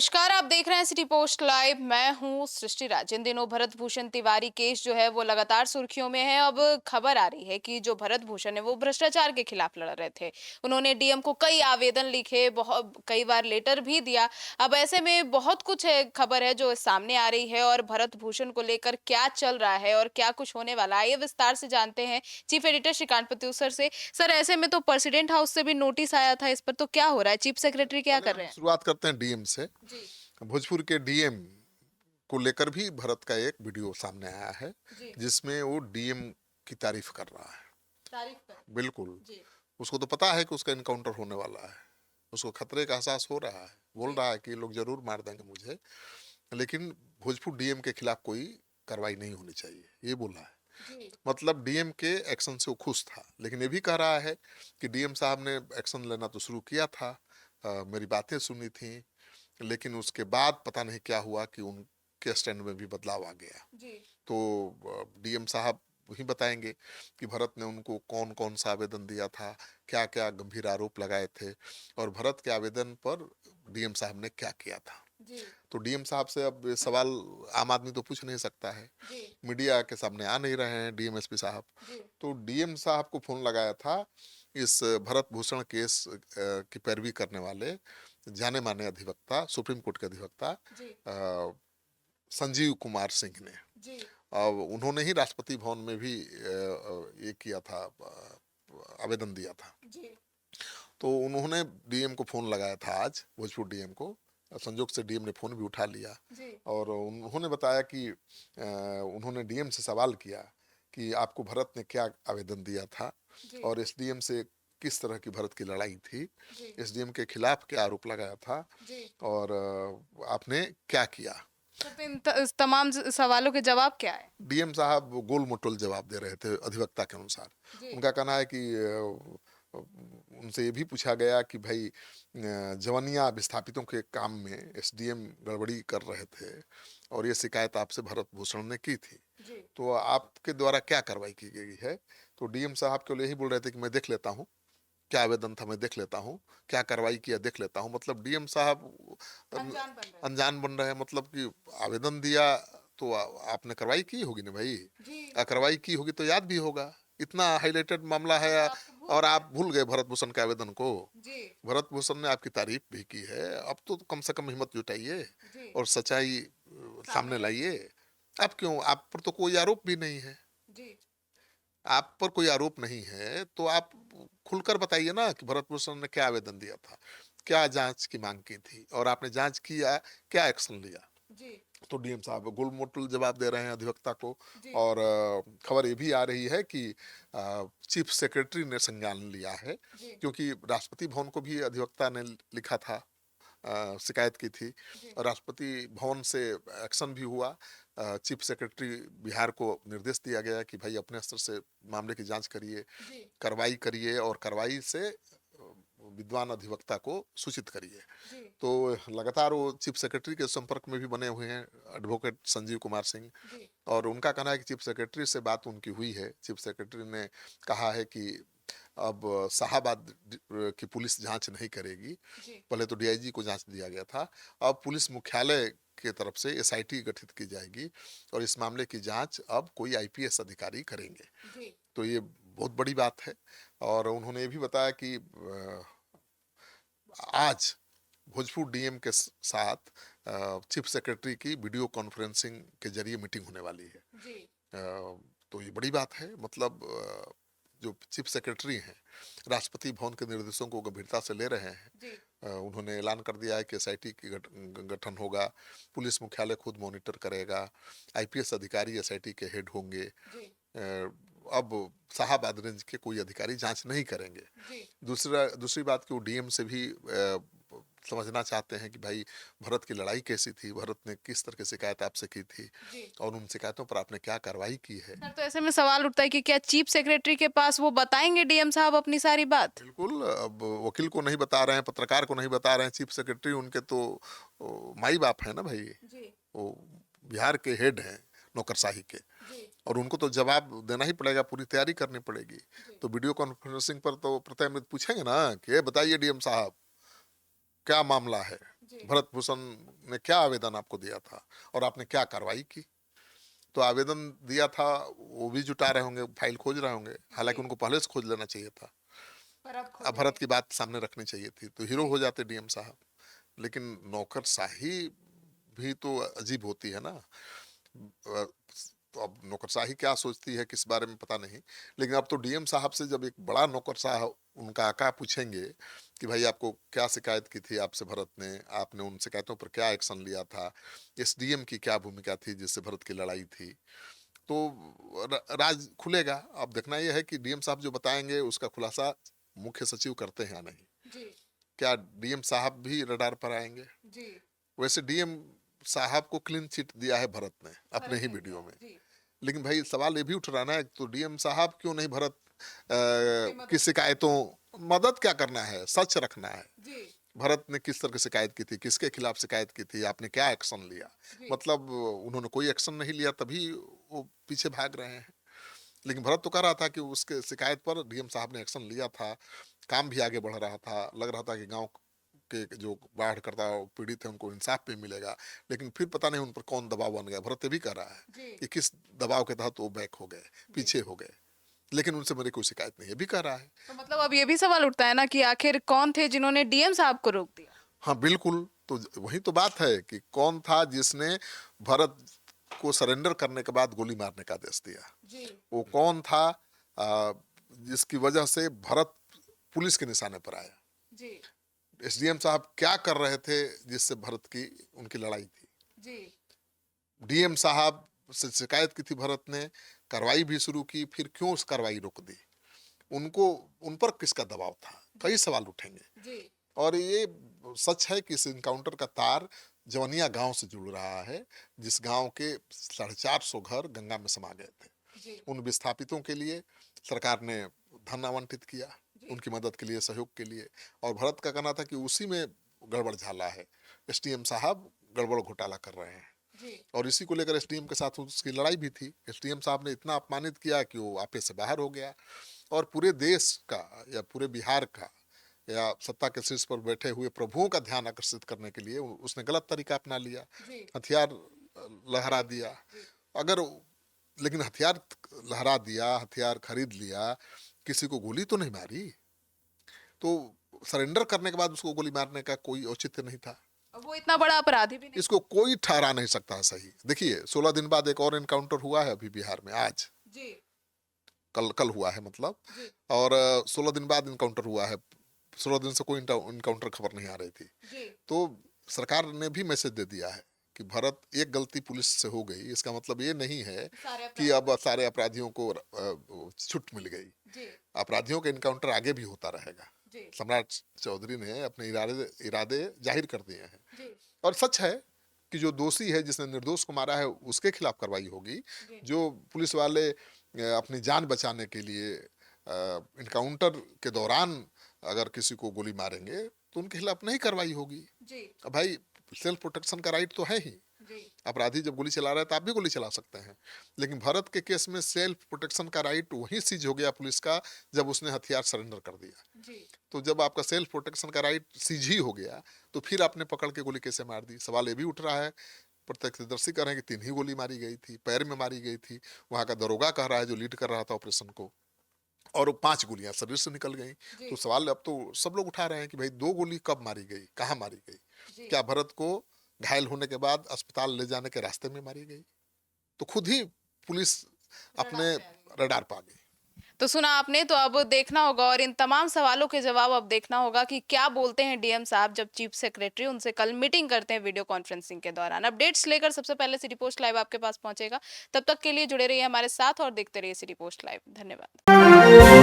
नमस्कार, आप देख रहे हैं सिटी पोस्ट लाइव। मैं हूं सृष्टि राज। इन दिनों भरत भूषण तिवारी केस जो है वो लगातार सुर्खियों में है। अब खबर आ रही है कि जो भरत भूषण है वो भ्रष्टाचार के खिलाफ लड़ रहे थे। उन्होंने डीएम को कई आवेदन लिखे, बहुत कई बार लेटर भी दिया। अब ऐसे में बहुत कुछ है, खबर है जो सामने आ रही है और भरत भूषण को लेकर क्या चल रहा है और क्या कुछ होने वाला है, ये विस्तार से जानते हैं चीफ एडिटर श्रीकांत प्रत्युसर से। सर, ऐसे में तो प्रेसिडेंट हाउस से भी नोटिस आया था इस पर, तो क्या हो रहा है? चीफ सेक्रेटरी क्या पहले कर हम रहे हैं? शुरुआत करते हैं डीएम से। जी। भोजपुर के डीएम को लेकर भी भरत का एक वीडियो सामने आया है जी। जिसमें वो डीएम की तारीफ कर रहा है। तारीफ कर। बिल्कुल। जी। उसको तो पता है कि उसका इनकाउंटर होने वाला है, उसको खतरे का एहसास हो रहा है, बोल जी। रहा है कि ये लोग जरूर मार देंगे मुझे, लेकिन भोजपुर डीएम के खिलाफ कोई कार्रवाई नहीं होनी चाहिए, ये बोल रहा है। जी। मतलब डीएम के एक्शन से वो खुश था, लेकिन ये भी कह रहा है कि डीएम साहब ने एक्शन लेना तो शुरू किया था, मेरी बातें सुनी थी, लेकिन उसके बाद पता नहीं क्या हुआ कि उनके स्टैंड में भी बदलाव आ गया। जी। तो डीएम साहब वही बताएंगे कि भरत ने उनको कौन कौन सा आवेदन दिया था, क्या क्या गंभीर आरोप लगाए थे, और भरत के आवेदन पर डीएम साहब ने क्या किया था। जी। तो डीएम साहब से अब ये सवाल आम आदमी तो पूछ नहीं सकता है, जी। मीडिया के सामने आ नहीं रहे हैं डीएम एसपी साहब। जी। तो डीएम साहब को फोन लगाया था इस भरत भूषण केस की पैरवी करने वाले जाने माने अधिवक्ता, सुप्रीम कोर्ट के अधिवक्ता जी। संजीव कुमार सिंह ने। जी। अब उन्होंने ही राष्ट्रपति भवन में भी ये किया था, आवेदन दिया था। जी। तो उन्होंने डीएम को फोन लगाया था आज, भोजपुर डीएम को। संजोग से डीएम ने फोन भी उठा लिया जी। और उन्होंने बताया कि उन्होंने डीएम से सवाल किया कि आपको भरत ने क्या आवेदन दिया था जी। और एसडीएम से किस तरह की भरत की लड़ाई थी, जी। एसडीएम के खिलाफ क्या आरोप लगाया था जी। और आपने क्या किया। सर, तो इस तमाम सवालों के जवाब क्या है? डीएम साहब गोल मटोल जवाब दे रहे थे अधिवक्ता के अनुसार। जी। उनका कहना है कि उनसे ये भी पूछा गया कि भाई जवनिया विस्थापितों के काम में एसडीएम गड़बड़ी कर रहे थे और ये शिकायत आपसे भरत भूषण ने की थी, जी। तो आपके द्वारा क्या कार्रवाई की गई है। तो डीएम साहब केवल यही बोल रहे थे कि मैं देख लेता हूँ, क्या आवेदन था मैं देख लेता हूँ, क्या कार्रवाई किया देख लेता हूँ। मतलब डीएम साहब अनजान बन रहे अनजान बन रहे हैं, मतलब कि आवेदन दिया तो आपने कार्रवाई की होगी ना भाई, हैं। जी। कार्रवाई की होगी तो याद भी होगा। इतना हाईलाइटेड मामला है तो आप तो भूल और गए। आप भूल गए भरत भूषण के आवेदन को। जी। भरत भूषण ने आपकी तारीफ भी की है, अब तो कम से कम हिम्मत जुटाइए जी। और सच्चाई सामने सामने लाइए। लाइए। आप क्यों, आप पर तो कोई आरोप भी नहीं है, जी। आप पर कोई आरोप नहीं है तो आप खुलकर बताइए ना कि भरत भूषण ने क्या आवेदन दिया था, क्या जांच की मांग की थी और आपने जांच किया, क्या एक्शन लिया। जी। तो डीएम साहब गोल मोटल जवाब दे रहे हैं अधिवक्ता को। जी। और खबर ये भी आ रही है कि चीफ सेक्रेटरी ने संज्ञान लिया है, जी। क्योंकि राष्ट्रपति भवन को भी अधिवक्ता ने लिखा था, शिकायत की थी जी। और राष्ट्रपति भवन से एक्शन भी हुआ। चीफ सेक्रेटरी बिहार को निर्देश दिया गया कि भाई अपने स्तर से मामले की जांच करिए, जी। कार्रवाई करिए और कार्रवाई से विद्वान अधिवक्ता को सूचित करिए। जी। तो लगातार वो चीफ सेक्रेटरी के संपर्क में भी बने हुए हैं एडवोकेट संजीव कुमार सिंह, जी। और उनका कहना है कि चीफ सेक्रेटरी से बात उनकी हुई है। चीफ सेक्रेटरी ने कहा है कि अब शाहाबाद की पुलिस जांच नहीं करेगी, जी। पहले तो डीआईजी को जांच दिया गया था, अब पुलिस मुख्यालय के तरफ से एसआईटी गठित की जाएगी और इस मामले की जांच अब कोई आईपीएस अधिकारी करेंगे। जी। तो ये बहुत बड़ी बात है। और उन्होंने ये भी बताया कि आज भोजपुर डीएम के साथ चीफ सेक्रेटरी की वीडियो कॉन्फ्रेंसिंग के जरिए मीटिंग होने वाली है। जी। तो ये बड़ी बात है, मतलब जो चीफ सेक्रेटरी हैं राष्ट्रपति भवन के निर्देशों को गंभीरता से ले रहे हैं। जी। उन्होंने ऐलान कर दिया है कि एसआईटी की गठन होगा, पुलिस मुख्यालय खुद मॉनिटर करेगा, आईपीएस अधिकारी एसआईटी के हेड होंगे। जी। अब शाहाबाद रेंज के कोई अधिकारी जांच नहीं करेंगे। जी। दूसरी बात कि वो डीएम से भी समझना चाहते हैं कि भाई भरत की लड़ाई कैसी थी, भरत ने किस तरह की शिकायत आपसे की थी जी। और उन शिकायतों पर आपने क्या कार्रवाई की है। सर, तो ऐसे में सवाल उठता है कि क्या चीफ सेक्रेटरी के पास वो बताएंगे डीएम साहब अपनी सारी बात? बिल्कुल, अब वकील को नहीं बता रहे हैं, पत्रकार को नहीं बता रहे हैं, चीफ सेक्रेटरी उनके तो माई बाप है ना भाई, जी। वो बिहार के हेड हैं नौकरशाही के, जी। और उनको तो जवाब देना ही पड़ेगा, पूरी तैयारी करनी पड़ेगी। जी। तो वीडियो कॉन्फ्रेंसिंग पर तो प्रथम पूछेंगे ना कि ये बताइए डीएम साहब क्या मामला है, भरत भूषण ने क्या आवेदन आपको दिया था और आपने क्या कार्रवाई की? तो आवेदन दिया था वो भी जुटा रहे होंगे, फाइल खोज रहे होंगे, हालांकि उनको पहले से खोज लेना चाहिए था। पर अब अब भरत की बात सामने रखनी चाहिए थी तो हीरो हो जाते डीएम साहब। लेकिन नौकरशाही भी तो अजीब होती है ना। तो अब नौकरशाही क्या सोचती है किस बारे में पता नहीं। लेकिन अब तो डीएम साहब से जब एक बड़ा नौकरशाह उनका आका पूछेंगे कि भाई आपको क्या शिकायत की थी आपसे भरत ने, आपने उन शिकायतों पर क्या एक्शन लिया था, एसडीएम की क्या भूमिका थी जिससे भरत की लड़ाई थी, तो राज खुलेगा। अब देखना यह है कि डीएम साहब जो बताएंगे उसका खुलासा मुख्य सचिव करते हैं या नहीं। जी क्या डीएम साहब भी रडार पर आएंगे? जी वैसे डीएम साहब को क्लीन चिट दिया है भरत ने अपने ही वीडियो में। लेकिन भाई सवाल ये भी उठ रहा ना, तो डीएम साहब क्यों नहीं भरत की शिकायतों, मदद क्या करना है, सच रखना है। भरत ने किस तरह की शिकायत की थी, किसके खिलाफ शिकायत की थी, आपने क्या एक्शन लिया, मतलब उन्होंने कोई एक्शन नहीं लिया तभी वो पीछे भाग रहे हैं। लेकिन भरत तो कह रहा था कि उसके शिकायत पर डीएम साहब ने एक्शन लिया था, काम भी आगे बढ़ रहा था, लग रहा था कि गांव के जो बाढ़ करता पीड़ित है उनको इंसाफ भी मिलेगा। लेकिन फिर पता नहीं उन पर कौन दबाव बन गया। भरत ये भी कह रहा है कि किस दबाव के तहत वो बैक हो गए, पीछे हो गए, लेकिन उनसे मेरी कोई शिकायत नहीं है, भी कह रहा है। तो मतलब अब ये भी सवाल उठता है ना कि आखिर कौन थे जिन्होंने डीएम साहब को रोक दिया? हाँ बिल्कुल, तो वही तो बात है कि कौन था जिसने भरत को सरेंडर करने के बाद गोली मारने का आदेश दिया। वो कौन था जिसकी वजह से भरत पुलिस के निशाने पर आया। एसडीएम साहब क्या कर रहे थे जिससे भरत की उनकी लड़ाई थी। डीएम साहब से शिकायत की थी भरत ने, कार्रवाई भी शुरू की, फिर क्यों उस कार्रवाई रोक दी, उनको उन पर किसका दबाव था, कई सवाल उठेंगे। और ये सच है कि इस इनकाउंटर का तार जवनिया गांव से जुड़ रहा है, जिस गांव के 450 घर गंगा में समा गए थे। उन विस्थापितों के लिए सरकार ने धन आवंटित किया, उनकी मदद के लिए, सहयोग के लिए। और भरत का कहना था कि उसी में गड़बड़ झाला है, एसडीएम साहब गड़बड़ घोटाला कर रहे हैं। और इसी को लेकर एसडीएम के साथ उसकी लड़ाई भी थी। एसडीएम साहब ने इतना अपमानित किया कि वो आपे से बाहर हो गया, और पूरे देश का या पूरे बिहार का या सत्ता के शीर्ष पर बैठे हुए प्रभुओं का ध्यान आकर्षित करने के लिए उसने गलत तरीका अपना लिया, हथियार लहरा दिया। अगर लेकिन हथियार लहरा दिया, हथियार खरीद लिया, किसी को गोली तो नहीं मारी, तो सरेंडर करने के बाद उसको गोली मारने का कोई औचित्य नहीं था। वो इतना बड़ा अपराधी भी नहीं, इसको कोई ठहरा नहीं सकता सही। देखिए 16 दिन बाद एक और एनकाउंटर हुआ है अभी बिहार में, आज कल हुआ है मतलब, और 16 दिन बाद इनकाउंटर हुआ है। 16 दिन से कोई इनकाउंटर खबर नहीं आ रही थी। तो सरकार ने भी मैसेज दे दिया है कि भरत, एक गलती पुलिस से हो गई, इसका मतलब ये नहीं है कि अब सारे अपराधियों को छूट मिल गई। अपराधियों का इनकाउंटर आगे भी होता रहेगा। सम्राट चौधरी ने अपने इरादे जाहिर कर दिए हैं। और सच है कि जो दोषी है, जिसने निर्दोष को मारा है, उसके खिलाफ कार्रवाई होगी। जो पुलिस वाले अपनी जान बचाने के लिए इनकाउंटर के दौरान अगर किसी को गोली मारेंगे तो उनके खिलाफ नहीं कार्रवाई होगी। अब भाई सेल्फ प्रोटेक्शन का राइट तो है ही। अपराधी जब गोली चला रहा है तो आप भी गोली चला सकते हैं। लेकिन भरत के केस में सेल्फ प्रोटेक्शन का राइट वहीं सीज हो गया पुलिस का, जब उसने हथियार सरेंडर कर दिया। तो जब आपका सेल्फ प्रोटेक्शन का राइट सीज ही हो गया, तो फिर आपने पकड़ के गोली कैसे मार दी? सवाल ये भी उठ रहा है। प्रत्यक्षदर्शी कह रहे हैं कि 3 ही गोली मारी गई थी, पैर में मारी गई थी। वहां का दरोगा कह रहा है, जो लीड कर रहा था ऑपरेशन को, और 5 गोलियां शरीर से निकल गई। तो सवाल अब तो सब लोग उठा रहे हैं कि भाई 2 गोली कब मारी गई, कहाँ मारी गई? क्या भरत को घायल होने के बाद अस्पताल ले जाने के रास्ते में मारी गई? तो खुद ही पुलिस अपने रडार पा गई। तो सुना आपने, तो अब देखना होगा, और इन तमाम सवालों के जवाब अब देखना होगा कि क्या बोलते हैं डीएम साहब जब चीफ सेक्रेटरी उनसे कल मीटिंग करते हैं वीडियो कॉन्फ्रेंसिंग के दौरान। अपडेट्स लेकर सबसे पहले सिटी पोस्ट लाइव आपके पास पहुंचेगा। तब तक के लिए जुड़े रहिए हमारे साथ और देखते रहिए सिटी पोस्ट लाइव। धन्यवाद।